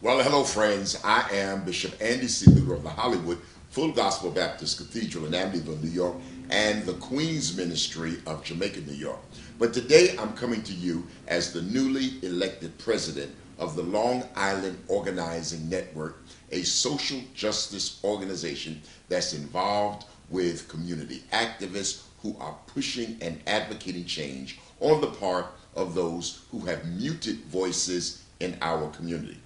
Well, hello, friends. I am Bishop Andy C. Luter of the Hollywood Full Gospel Baptist Cathedral in Amityville, New York, and the Queen's Ministry of Jamaica, New York. But today I'm coming to you as the newly elected president of the Long Island Organizing Network, a social justice organization that's involved with community activists who are pushing and advocating change on the part of those who have muted voices in our community.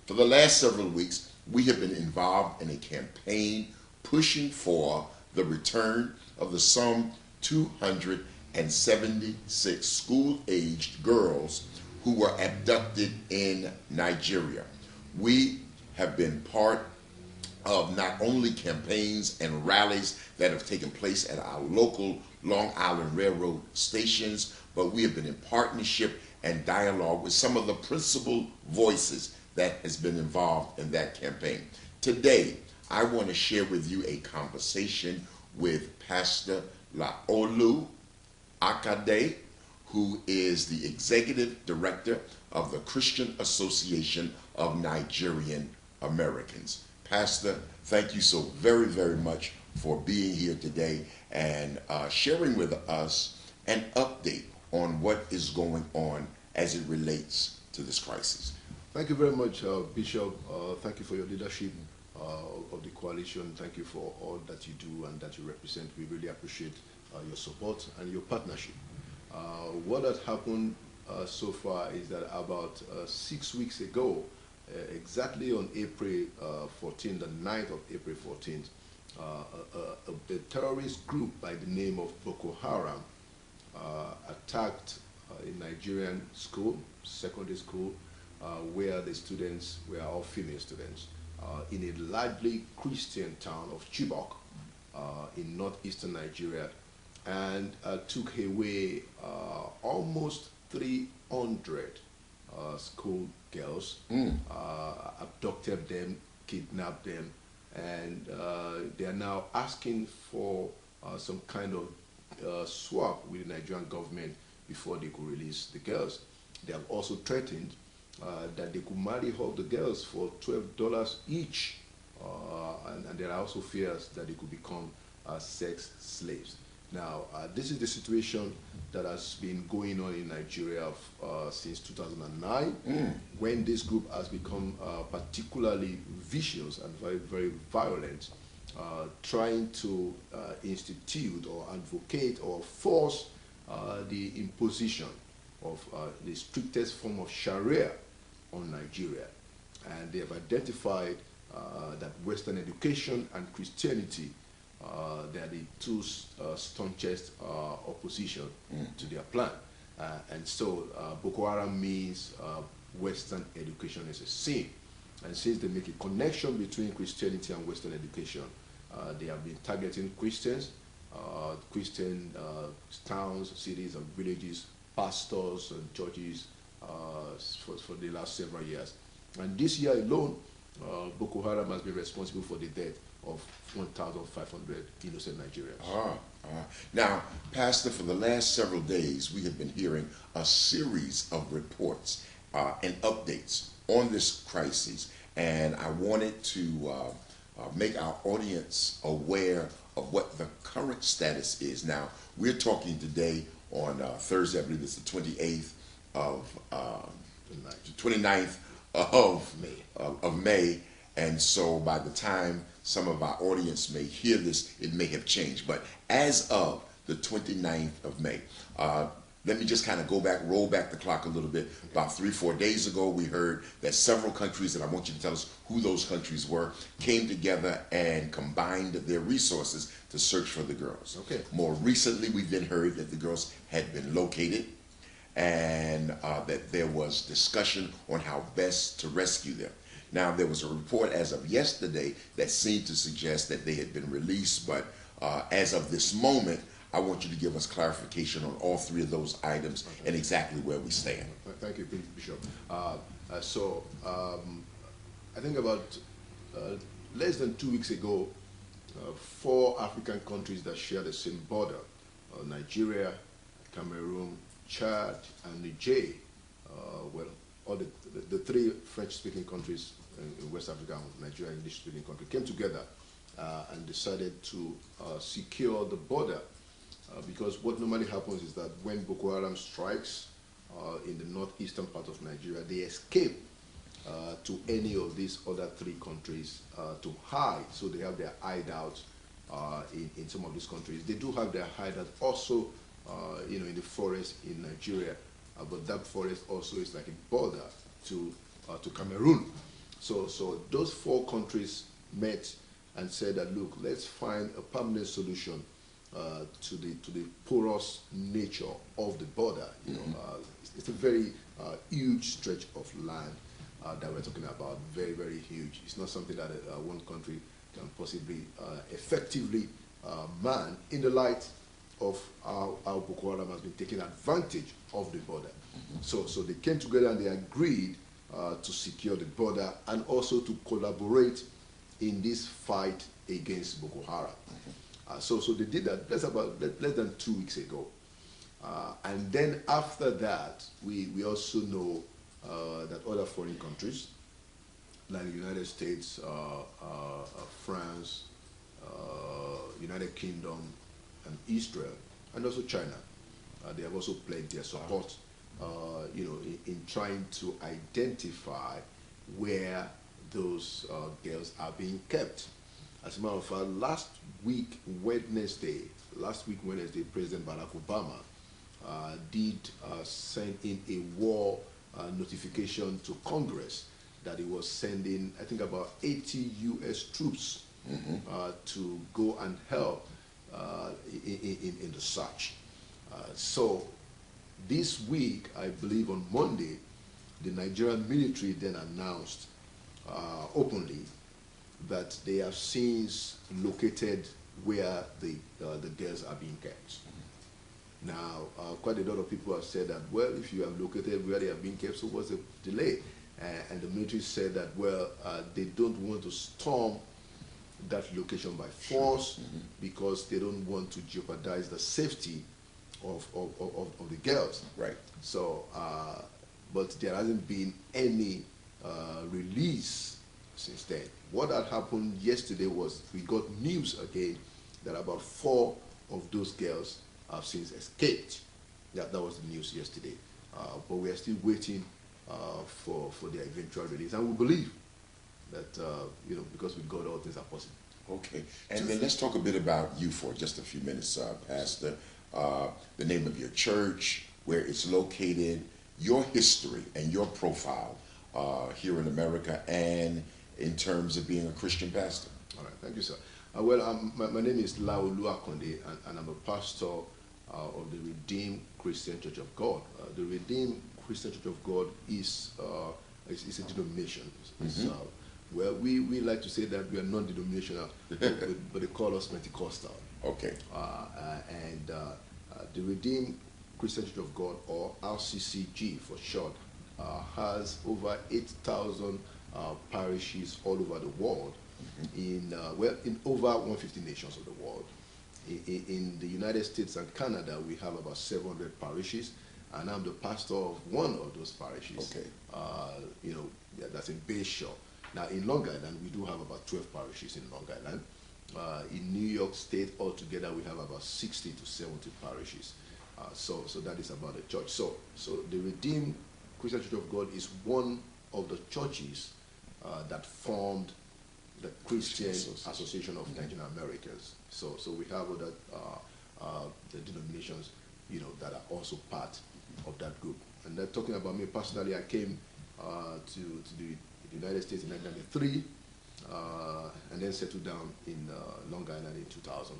For the last several weeks, we have been involved in a campaign pushing for the return of the some 276 school-aged girls who were abducted in Nigeria. We have been part of not only campaigns and rallies that have taken place at our local Long Island Railroad stations, but we have been in partnership and dialogue with some of the principal voices that has been involved in that campaign. Today, I want to share with you a conversation with Pastor Akende, who is the Executive Director of the Christian Association of Nigerian Americans. Pastor, thank you so very, very much for being here today and sharing with us an update on what is going on as it relates to this crisis. Thank you very much, Bishop. Thank you for your leadership of the coalition. Thank you for all that you do and that you represent. We really appreciate your support and your partnership. What has happened so far is that about 6 weeks ago, exactly on April 14, the 9th of April 14th, a terrorist group by the name of Boko Haram attacked a Nigerian school, secondary school, where the students were all female students, in a largely Christian town of Chibok in northeastern Nigeria, and took away almost 300 school girls, abducted them, kidnapped them, and they are now asking for some kind of swap with the Nigerian government before they could release the girls. They have also threatened that they could marry all the girls for $12 each, and there are also fears that they could become sex slaves. Now, this is the situation that has been going on in Nigeria since 2009, when this group has become particularly vicious and very, very violent, trying to institute or advocate or force the imposition of the strictest form of Sharia on Nigeria. And they have identified that Western education and Christianity, they are the two staunchest opposition to their plan. And so Boko Haram means Western education is a sin. And since they make a connection between Christianity and Western education, they have been targeting Christians, Christian towns, cities, and villages, pastors and churches for the last several years. And this year alone, Boko Haram has been responsible for the death of 1,500 innocent Nigerians. Now, Pastor, for the last several days, we have been hearing a series of reports and updates on this crisis, and I wanted to make our audience aware of what the current status is. Now, we're talking today on Thursday, I believe it's the 28th of 29th of May, and so by the time some of our audience may hear this, it may have changed. But as of the 29th of May, let me just kind of roll back the clock a little bit. About 3-4 days ago, we heard that several countries, and I want you to tell us who those countries were, came together and combined their resources to search for the girls. Okay. More recently, we've then heard that the girls had been located and that there was discussion on how best to rescue them. Now, there was a report as of yesterday that seemed to suggest that they had been released, but as of this moment, I want you to give us clarification on all three of those items and exactly where we stand. Thank you, Bishop. I think about less than 2 weeks ago, 4 African countries that share the same border, Nigeria, Cameroon, Chad, and Niger, all the three French-speaking countries in West Africa, Nigeria, English-speaking country, came together and decided to secure the border. Because what normally happens is that when Boko Haram strikes in the northeastern part of Nigeria, they escape to any of these other three countries to hide. So they have their hideout in some of these countries. They do have their hideout also, in the forest in Nigeria, but that forest also is like a border to Cameroon. So those four countries met and said that, look, let's find a permanent solution to the porous nature of the border. It's a very huge stretch of land that we're talking about, very, very huge. It's not something that one country can possibly effectively man in the light of how Boko Haram has been taking advantage of the border. So they came together and they agreed to secure the border and also to collaborate in this fight against Boko Haram. So they did that. That's about less than 2 weeks ago. And then after that, we also know that other foreign countries, like the United States, France, United Kingdom, and Israel, and also China, they have also pledged their support, in trying to identify where those girls are being kept. As a matter of fact, last week Wednesday, President Barack Obama did send in a war notification to Congress that he was sending, I think, about 80 U.S. troops to go and help in the search. So this week, I believe on Monday, the Nigerian military then announced openly that they have since located where the girls are being kept. Now, quite a lot of people have said that, well, if you have located where they are being kept, so what's the delay? And the military said that, well, they don't want to storm that location by force because they don't want to jeopardize the safety of the girls. Right. So, but there hasn't been any release since then. What had happened yesterday was we got news again that about 4 of those girls have since escaped. That was the news yesterday. But we are still waiting for their eventual release. And we believe that, because with God all things are possible. Okay. And then let's talk a bit about you for just a few minutes, Pastor. The name of your church, where it's located, your history and your profile here in America, and in terms of being a Christian pastor. All right. Thank you, sir. My name is Pastor Akende, and I'm a pastor of the Redeemed Christian Church of God. The Redeemed Christian Church of God is a denomination. We like to say that we are non-denominational, but they call us Pentecostal. Okay. And the Redeemed Christian Church of God, or RCCG for short, has over 8,000 parishes all over the world, in over 150 nations of the world. In the United States and Canada, we have about 700 parishes, and I'm the pastor of one of those parishes. Okay. That's in Bayshore. Now, in Long Island, we do have about 12 parishes in Long Island. In New York State, altogether, we have about 60 to 70 parishes. So that is about the church. So the Redeemed Christian Church of God is one of the churches that formed the Christian Association of Nigerian Americans. So we have other the denominations, that are also part of that group. And then talking about me personally, I came to the United States in 1993, and then settled down in Long Island in 2000,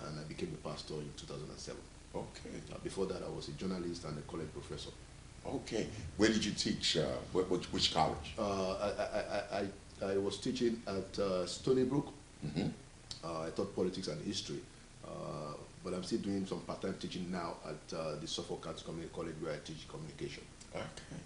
and I became a pastor in 2007. Okay. Before that, I was a journalist and a college professor. Okay. Where did you teach? Which college? I was teaching at Stony Brook. I taught politics and history, but I'm still doing some part-time teaching now at the Suffolk Arts Community College, where I teach communication. Okay.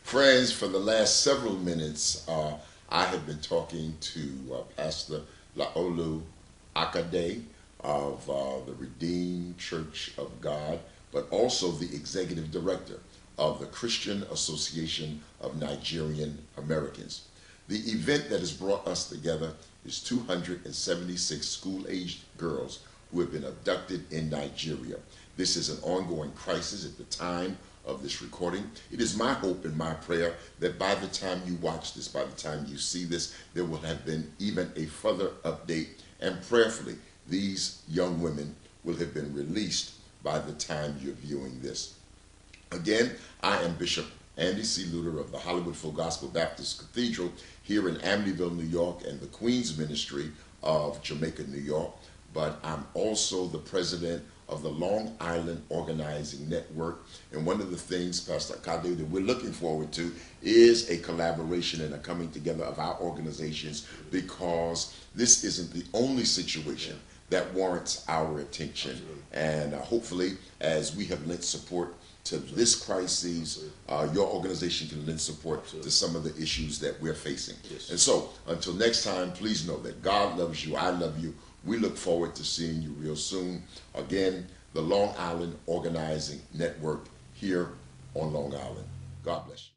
Friends, for the last several minutes, I have been talking to Pastor Akende of the Redeemed Church of God, but also the executive director of the Christian Association of Nigerian Americans. The event that has brought us together is 276 school-aged girls who have been abducted in Nigeria. This is an ongoing crisis at the time of this recording. It is my hope and my prayer that by the time you watch this, by the time you see this, there will have been even a further update, and prayerfully these young women will have been released by the time you're viewing this. Again, I am Bishop Andy C. Luter of the Hollywood Full Gospel Baptist Cathedral here in Amityville, New York, and the Queens Ministry of Jamaica, New York. But I'm also the president of the Long Island Organizing Network. And one of the things, Pastor Akende, that we're looking forward to is a collaboration and a coming together of our organizations, because this isn't the only situation that warrants our attention. Absolutely. And hopefully, as we have lent support to this crisis, your organization can lend support to some of the issues that we're facing. Yes. And so, until next time, please know that God loves you, I love you. We look forward to seeing you real soon. Again, the Long Island Organizing Network here on Long Island. God bless you.